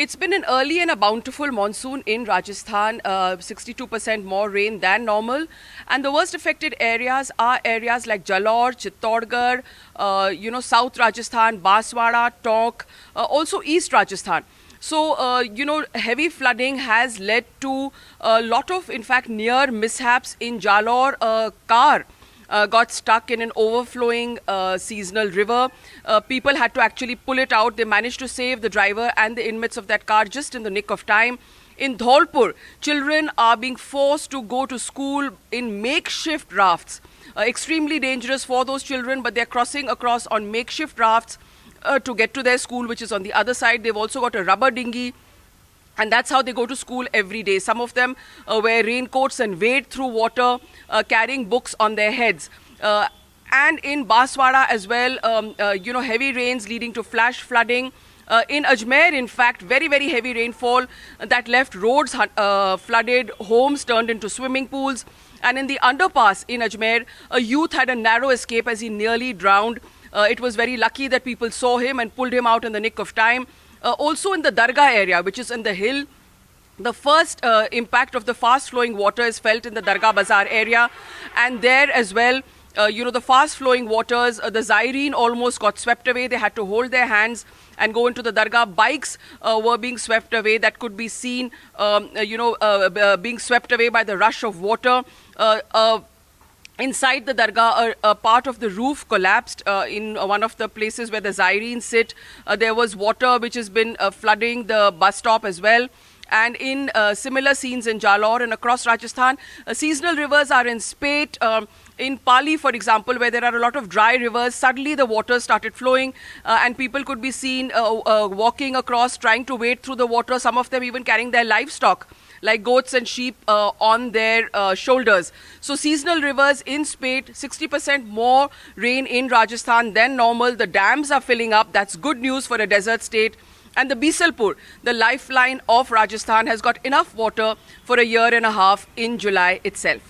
It's been an early and a bountiful monsoon in Rajasthan, 62% more rain than normal. And the worst affected areas are areas like Jalore, Chittorgarh, South Rajasthan, Banswara, Tonk, also East Rajasthan. So, heavy flooding has led to a lot of, in fact, near mishaps in Jalore. A car got stuck in an overflowing seasonal river. People had to actually pull it out. They managed to save the driver and the inmates of that car just in the nick of time. In Dholpur, children are being forced to go to school in makeshift rafts. Extremely dangerous for those children, but they're crossing across on makeshift rafts to get to their school, which is on the other side. They've also got a rubber dinghy, and that's how they go to school every day. Some of them wear raincoats and wade through water, carrying books on their heads. And in Banswara as well, heavy rains leading to flash flooding. In Ajmer, in fact, very, very heavy rainfall that left roads flooded, homes turned into swimming pools. And in the underpass in Ajmer, a youth had a narrow escape as he nearly drowned. It was very lucky that people saw him and pulled him out in the nick of time. Also in the Dargah area, which is in the hill, the first impact of the fast-flowing water is felt in the Dargah Bazaar area. And there as well, the fast-flowing waters, the Zaireen almost got swept away. They had to hold their hands and go into the Dargah. Bikes were being swept away. That could be seen, being swept away by the rush of water. Inside the Dargah, a part of the roof collapsed in one of the places where the Zaireen sit. There was water which has been flooding the bus stop as well. And in similar scenes in Jalore and across Rajasthan, seasonal rivers are in spate. In Pali, for example, where there are a lot of dry rivers, suddenly the water started flowing and people could be seen walking across, trying to wade through the water, some of them even carrying their livestock, like goats and sheep, on their shoulders. So seasonal rivers in spate, 60% more rain in Rajasthan than normal. The dams are filling up. That's good news for a desert state. And the Bisalpur, the lifeline of Rajasthan, has got enough water for a year and a half in July itself.